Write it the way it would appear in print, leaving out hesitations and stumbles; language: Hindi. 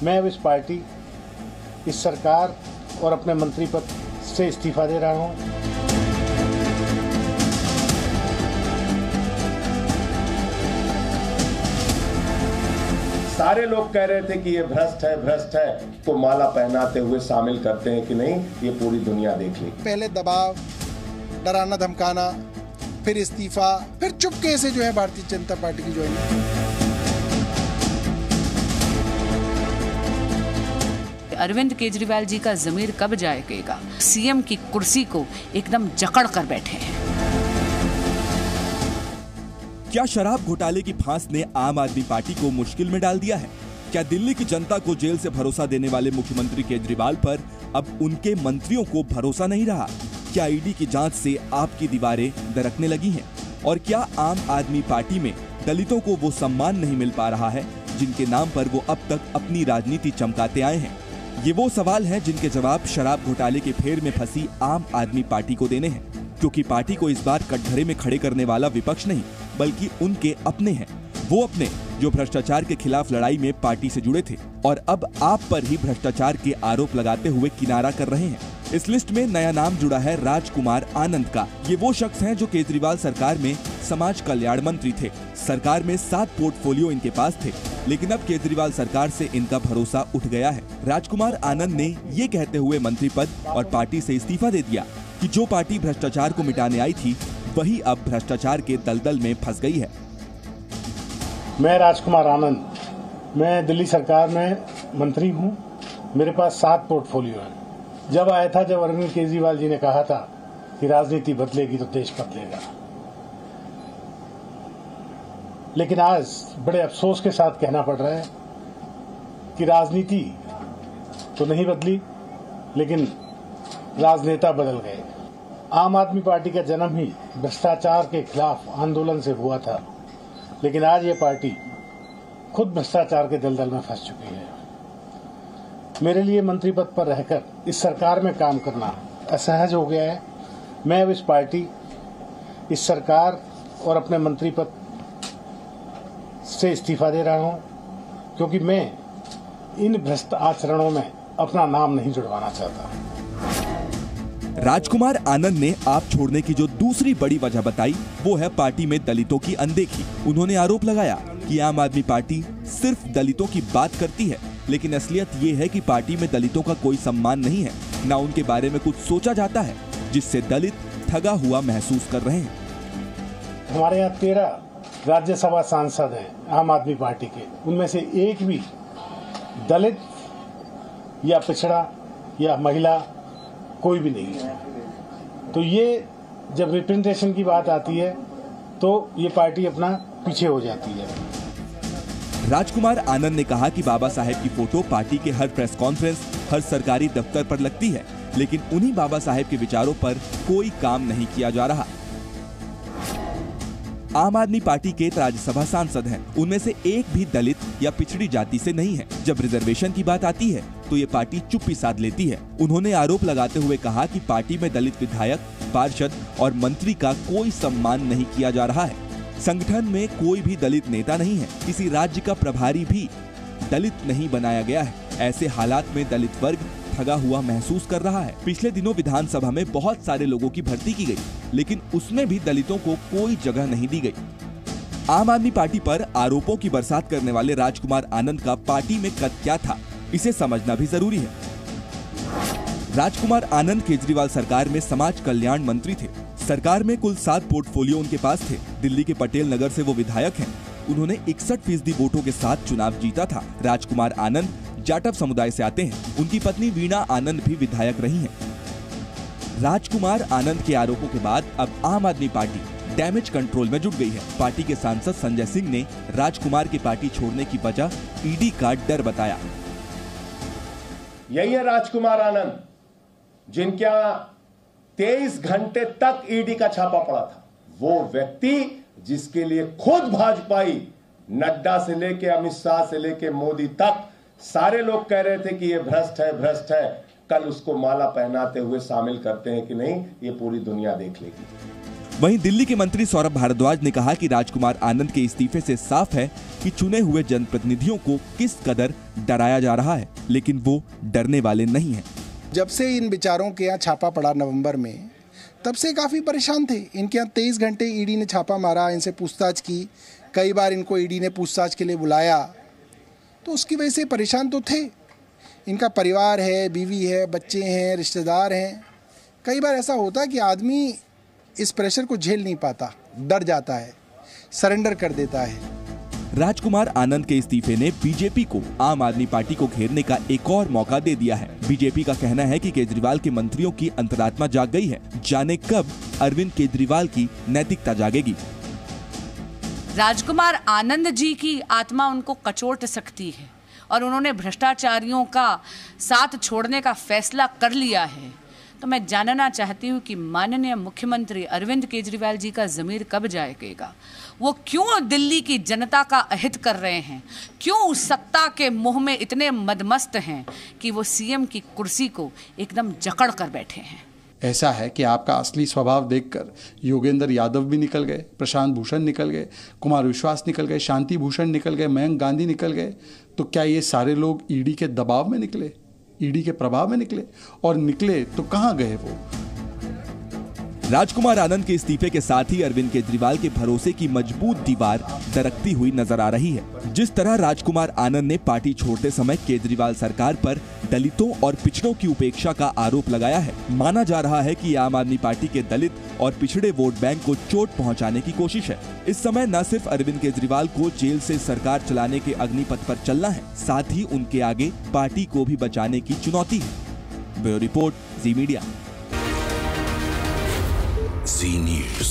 मैं अब इस पार्टी, इस सरकार और अपने मंत्री पद से इस्तीफा दे रहा हूं। सारे लोग कह रहे थे कि ये भ्रष्ट है, तो माला पहनाते हुए शामिल करते हैं कि नहीं, ये पूरी दुनिया देख लेगी। पहले दबाव, डराना धमकाना, फिर इस्तीफा, फिर चुपके से जो है भारतीय जनता पार्टी की ज्वाइनिंग। अरविंद केजरीवाल जी का ज़मीर कब जाएगा? सीएम की कुर्सी को एकदम जकड़ कर बैठे हैं। क्या शराब घोटाले की फांस ने आम आदमी पार्टी को मुश्किल में डाल दिया है? क्या दिल्ली की जनता को जेल से भरोसा देने वाले मुख्यमंत्री केजरीवाल पर अब उनके मंत्रियों को भरोसा नहीं रहा? क्या ईडी की जांच से आपकी दीवारें दरकने लगी हैं? और क्या आम आदमी पार्टी में दलितों को वो सम्मान नहीं मिल पा रहा है जिनके नाम पर वो अब तक अपनी राजनीति चमकाते आए हैं? ये वो सवाल हैं जिनके जवाब शराब घोटाले के फेर में फंसी आम आदमी पार्टी को देने हैं, क्योंकि पार्टी को इस बार कटघरे में खड़े करने वाला विपक्ष नहीं बल्कि उनके अपने हैं। वो अपने जो भ्रष्टाचार के खिलाफ लड़ाई में पार्टी से जुड़े थे और अब आप पर ही भ्रष्टाचार के आरोप लगाते हुए किनारा कर रहे हैं। इस लिस्ट में नया नाम जुड़ा है राजकुमार आनंद का। ये वो शख्स हैं जो केजरीवाल सरकार में समाज कल्याण मंत्री थे। सरकार में 7 पोर्टफोलियो इनके पास थे, लेकिन अब केजरीवाल सरकार से इनका भरोसा उठ गया है। राजकुमार आनंद ने ये कहते हुए मंत्री पद और पार्टी से इस्तीफा दे दिया कि जो पार्टी भ्रष्टाचार को मिटाने आई थी वही अब भ्रष्टाचार के दलदल में फंस गई है। मैं राजकुमार आनंद, मैं दिल्ली सरकार में मंत्री हूं। मेरे पास 7 पोर्टफोलियो है। जब आया था, जब अरविंद केजरीवाल जी ने कहा था कि राजनीति बदलेगी तो देश बदलेगा, लेकिन आज बड़े अफसोस के साथ कहना पड़ रहा है कि राजनीति तो नहीं बदली, लेकिन राजनेता बदल गए। आम आदमी पार्टी का जन्म ही भ्रष्टाचार के खिलाफ आंदोलन से हुआ था, लेकिन आज ये पार्टी खुद भ्रष्टाचार के दलदल में फंस चुकी है। मेरे लिए मंत्री पद पर रहकर इस सरकार में काम करना असहज हो गया है। मैं अब इस पार्टी, इस सरकार और अपने मंत्री पद से इस्तीफा दे रहा हूं, क्योंकि मैं इन भ्रष्ट आचरणों में अपना नाम नहीं जुड़वाना चाहता। राजकुमार आनंद ने आप छोड़ने की जो दूसरी बड़ी वजह बताई वो है पार्टी में दलितों की अनदेखी। उन्होंने आरोप लगाया कि आम आदमी पार्टी सिर्फ दलितों की बात करती है, लेकिन असलियत ये है कि पार्टी में दलितों का कोई सम्मान नहीं है, न उनके बारे में कुछ सोचा जाता है, जिससे दलित ठगा हुआ महसूस कर रहे हैं। हमारे यहाँ 13 राज्यसभा सांसद हैं आम आदमी पार्टी के, उनमें से एक भी दलित या पिछड़ा या महिला कोई भी नहीं है। तो ये जब रिप्रेजेंटेशन की बात आती है तो ये पार्टी अपना पीछे हो जाती है। राजकुमार आनंद ने कहा कि बाबा साहेब की फोटो पार्टी के हर प्रेस कॉन्फ्रेंस, हर सरकारी दफ्तर पर लगती है, लेकिन उन्हीं बाबा साहेब के विचारों पर कोई काम नहीं किया जा रहा। आम आदमी पार्टी के राज्यसभा सांसद हैं, उनमें से एक भी दलित या पिछड़ी जाति से नहीं है। जब रिजर्वेशन की बात आती है तो ये पार्टी चुप्पी साध लेती है। उन्होंने आरोप लगाते हुए कहा कि पार्टी में दलित विधायक, पार्षद और मंत्री का कोई सम्मान नहीं किया जा रहा है। संगठन में कोई भी दलित नेता नहीं है, किसी राज्य का प्रभारी भी दलित नहीं बनाया गया है। ऐसे हालात में दलित वर्ग ठगा हुआ महसूस कर रहा है। पिछले दिनों विधानसभा में बहुत सारे लोगों की भर्ती की गई, लेकिन उसमें भी दलितों को कोई जगह नहीं दी गई। आम आदमी पार्टी पर आरोपों की बरसात करने वाले राजकुमार आनंद का पार्टी में कद क्या था, इसे समझना भी जरूरी है। राजकुमार आनंद केजरीवाल सरकार में समाज कल्याण मंत्री थे। सरकार में कुल 7 पोर्टफोलियो उनके पास थे। दिल्ली के पटेल नगर से वो विधायक हैं। उन्होंने 61% वोटों के साथ चुनाव जीता था। राजकुमार आनंद जाटव समुदाय से आते हैं। उनकी पत्नी वीणा आनंद भी विधायक रही हैं। राजकुमार आनंद के आरोपों के बाद अब आम आदमी पार्टी डैमेज कंट्रोल में जुट गई है। पार्टी के सांसद संजय सिंह ने राजकुमार की पार्टी छोड़ने की वजह ईडी का डर बताया। यही है राजकुमार आनंद, जिनके 23 घंटे तक ईडी का छापा पड़ा था। वो व्यक्ति जिसके लिए खुद भाजपाई नड्डा से लेके अमित शाह से लेके मोदी तक सारे लोग कह रहे थे कि ये भ्रष्ट है, कल उसको माला पहनाते हुए शामिल करते हैं कि नहीं, ये पूरी दुनिया देख लेगी। वहीं दिल्ली के मंत्री सौरभ भारद्वाज ने कहा कि राजकुमार आनंद के इस्तीफे से साफ है कि चुने हुए जनप्रतिनिधियों को किस कदर डराया जा रहा है, लेकिन वो डरने वाले नहीं हैं। जब से इन बेचारों के यहाँ छापा पड़ा नवंबर में, तब से काफ़ी परेशान थे। इनके यहाँ 23 घंटे ईडी ने छापा मारा, इनसे पूछताछ की, कई बार इनको ईडी ने पूछताछ के लिए बुलाया, तो उसकी वजह से परेशान तो थे। इनका परिवार है, बीवी है, बच्चे हैं, रिश्तेदार हैं। कई बार ऐसा होता है कि आदमी इस प्रेशर को झेल नहीं पाता, डर जाता है, सरेंडर कर देता है। राजकुमार आनंद के इस्तीफे ने बीजेपी को आम आदमी पार्टी को घेरने का एक और मौका दे दिया है। बीजेपी का कहना है कि केजरीवाल के मंत्रियों की अंतरात्मा जाग गई है। जाने कब अरविंद केजरीवाल की नैतिकता जागेगी। राजकुमार आनंद जी की आत्मा उनको कचोट सकती है और उन्होंने भ्रष्टाचारियों का साथ छोड़ने का फैसला कर लिया है। तो मैं जानना चाहती हूँ कि माननीय मुख्यमंत्री अरविंद केजरीवाल जी का ज़मीर कब जागेगा। वो क्यों दिल्ली की जनता का अहित कर रहे हैं, क्यों सत्ता के मोह में इतने मदमस्त हैं कि वो सीएम की कुर्सी को एकदम जकड़ कर बैठे हैं। ऐसा है कि आपका असली स्वभाव देखकर योगेंद्र यादव भी निकल गए, प्रशांत भूषण निकल गए, कुमार विश्वास निकल गए, शांति भूषण निकल गए, मयंक गांधी निकल गए। तो क्या ये सारे लोग ईडी के दबाव में निकले, ईडी के प्रभाव में निकले? और निकले तो कहां गए वो? राजकुमार आनंद के इस्तीफे के साथ ही अरविंद केजरीवाल के भरोसे की मजबूत दीवार दरकती हुई नजर आ रही है। जिस तरह राजकुमार आनंद ने पार्टी छोड़ते समय केजरीवाल सरकार पर दलितों और पिछड़ों की उपेक्षा का आरोप लगाया है, माना जा रहा है कि आम आदमी पार्टी के दलित और पिछड़े वोट बैंक को चोट पहुंचाने की कोशिश है। इस समय न सिर्फ अरविंद केजरीवाल को जेल से सरकार चलाने के अग्निपथ पर चलना है, साथ ही उनके आगे पार्टी को भी बचाने की चुनौती है। ब्यूरो रिपोर्ट, जी मीडिया। Z News।